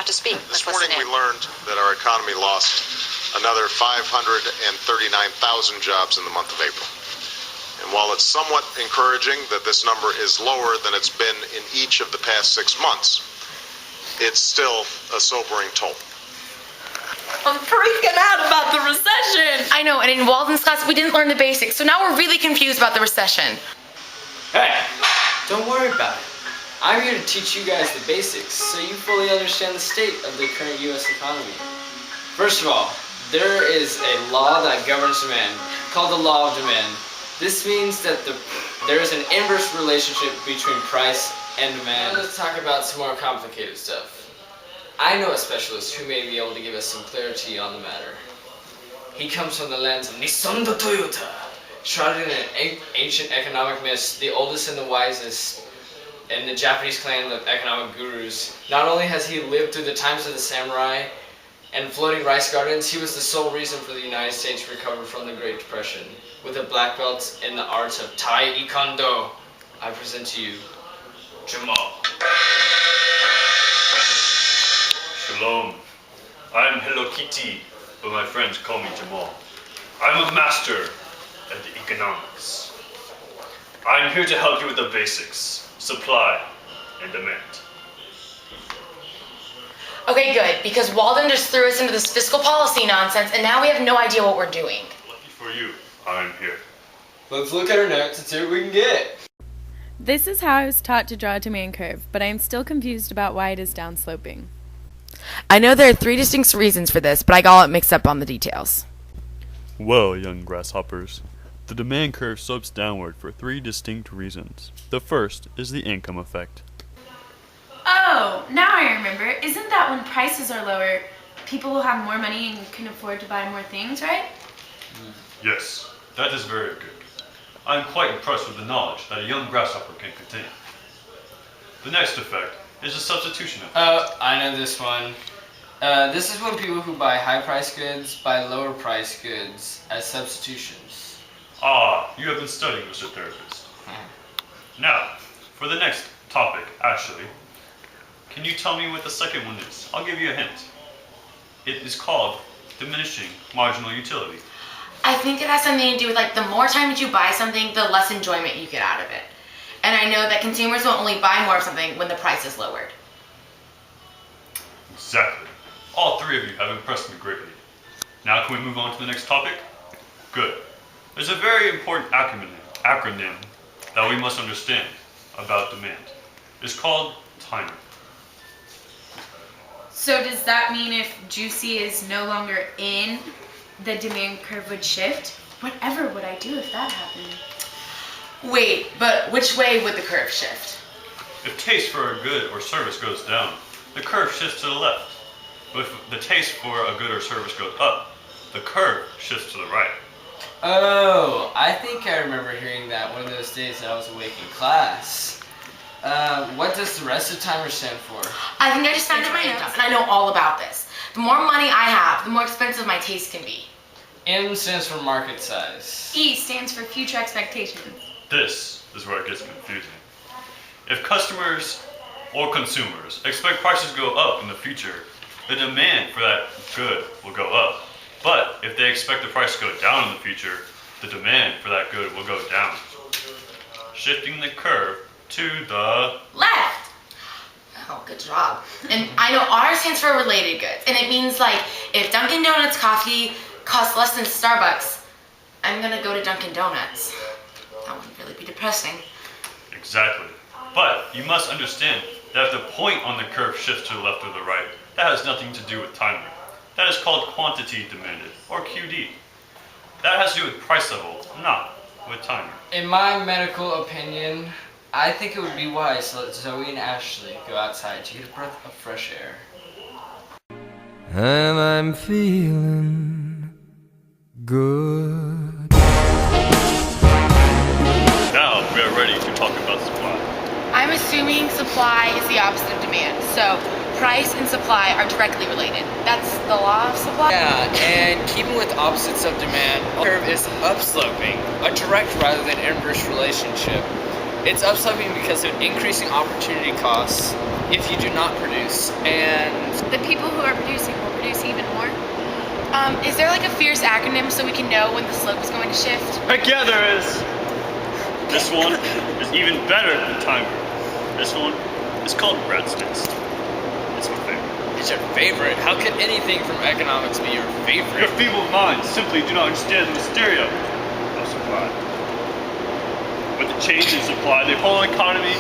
to speak. This morning we learned that our economy lost another 539,000 jobs in the month of April. And while it's somewhat encouraging that this number is lower than it's been in each of the past 6 months, it's still a sobering toll. I'm freaking out about the recession. I know, and in Walden's class, we didn't learn the basics, so now we're really confused about the recession. Hey, don't worry about it. I'm here to teach you guys the basics so you fully understand the state of the current U.S. economy. First of all, there is a law that governs demand called the law of demand. This means that there is an inverse relationship between price and demand. Now let's talk about some more complicated stuff. I know a specialist who may be able to give us some clarity on the matter. He comes from the lands of Nissan to Toyota, shrouded in an ancient economic mist, the oldest and the wisest in the Japanese clan of economic gurus. Not only has he lived through the times of the samurai and floating rice gardens, he was the sole reason for the United States to recover from the Great Depression. With a black belt in the art of tae-econ-do, I present to you, Jamal. Shalom. I'm Hello Kitty, but my friends call me Jamal. I'm a master at the economics. I'm here to help you with the basics, supply and demand. Okay, good, because Walden just threw us into this fiscal policy nonsense, and now we have no idea what we're doing. Lucky for you, I'm here. Let's look at our notes and see what we can get. This is how I was taught to draw a demand curve, but I am still confused about why it is downsloping. I know there are 3 distinct reasons for this, but I got it mixed up on the details. Well, young grasshoppers, the demand curve slopes downward for 3 distinct reasons. The first is the income effect. Oh, now I remember. Isn't that when prices are lower, people will have more money and can afford to buy more things, right? Yes, that is very good. I am quite impressed with the knowledge that a young grasshopper can contain. The next effect is a substitution effect. Oh, I know this one. This is when people who buy high-priced goods buy lower-priced goods as substitutions. Ah, you have been studying, Mr. Therapist. Now, for the next topic, Ashley, can you tell me what the second one is? I'll give you a hint. It is called diminishing marginal utility. I think it has something to do with, like, the more times you buy something, the less enjoyment you get out of it. And I know that consumers will only buy more of something when the price is lowered. Exactly. All 3 of you have impressed me greatly. Now can we move on to the next topic? Good. There's a very important acronym that we must understand about demand. It's called timing. So does that mean if Juicy is no longer in, the demand curve would shift? Whatever would I do if that happened? Wait, but which way would the curve shift? If taste for a good or service goes down, the curve shifts to the left. But if the taste for a good or service goes up, the curve shifts to the right. Oh, I think I remember hearing that one of those days that I was awake in class. What does the rest of timer stand for? I think I just found it in my notes, and I know all about this. The more money I have, the more expensive my taste can be. M stands for market size. E stands for future expectations. This is where it gets confusing. If customers or consumers expect prices to go up in the future, the demand for that good will go up. But if they expect the price to go down in the future, the demand for that good will go down. Shifting the curve to the Left! Oh, good job. And I know R stands for related goods, and it means, like, if Dunkin' Donuts coffee costs less than Starbucks, I'm gonna go to Dunkin' Donuts. That would really be depressing. Exactly. But you must understand that if the point on the curve shifts to the left or the right, that has nothing to do with timing. That is called quantity demanded, or QD. That has to do with price level, not with timing. In my medical opinion, I think it would be wise to let Zoe and Ashley go outside to get a breath of fresh air. And I'm feeling good. Now we are ready to talk about supply. I'm assuming supply is the opposite of demand, so price and supply are directly related. That's the law of supply? Yeah, and keeping with opposites of demand, the curve is upsloping, a direct rather than inverse relationship. It's upsloping because of increasing opportunity costs if you do not produce, and The Is there like a fierce acronym so we can know when the slope is going to shift? Heck yeah, there is. This one is even better than timer. This one is called breadsticks. It's my favorite. It's your favorite? How could anything from economics be your favorite? Your feeble minds simply do not understand the mystery of supply. With the change in supply, the whole economy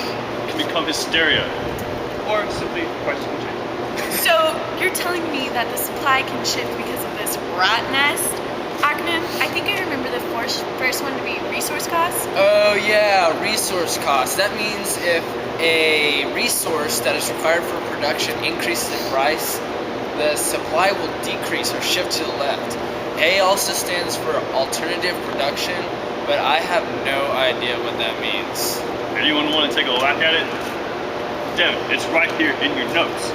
can become hysteria, or simply prices will change. So you're telling me that the supply can shift because of this rat nest acronym? I think I remember the first one to be resource costs. Oh yeah, resource cost. That means if a resource that is required for production increases in price, the supply will decrease or shift to the left. A also stands for alternative production, but I have no idea what that means. Anyone want to take a whack at it? Devin, it's right here in your notes.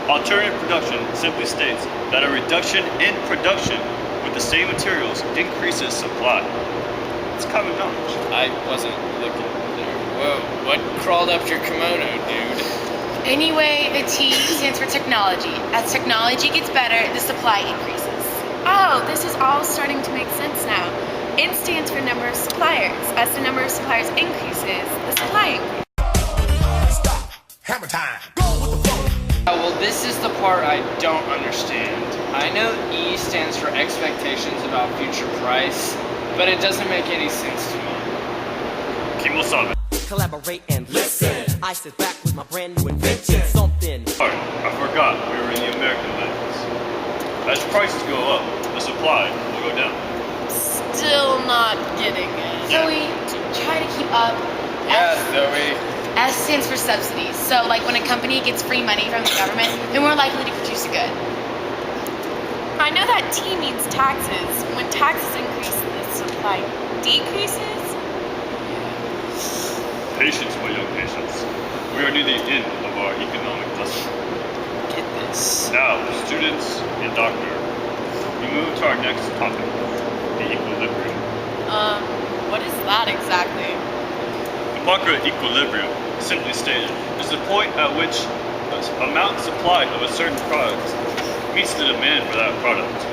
Alternative production simply states that a reduction in production with the same materials increases supply. It's common knowledge. I wasn't looking there. Whoa, what crawled up your kimono, dude? Anyway, the T stands for technology. As technology gets better, the supply increases. Oh, this is all starting to make sense now. N stands for number of suppliers. As the number of suppliers increases, the supply increases. Stop. Hammer time. Go with the flow. Well, this is the part I don't understand. I know E stands for expectations about future price, but it doesn't make any sense to me. Kimosabe. Collaborate and listen. I sit back with my brand new invention. Something. Sorry, I forgot we were in the American lands. As prices go up, the supply will go down. Still not getting it. Zoe, try to keep up. Yeah, Zoe. S stands for subsidies. So like when a company gets free money from the government, they're more likely to produce a good. I know that T means taxes. When taxes increase, the supply decreases. Patience, my young patients. We are near the end of our economic lesson. Get this. Now, students and doctor, we move to our next topic, the equilibrium. What is that exactly? The market equilibrium, simply stated, is the point at which the amount supplied of a certain product meets the demand for that product.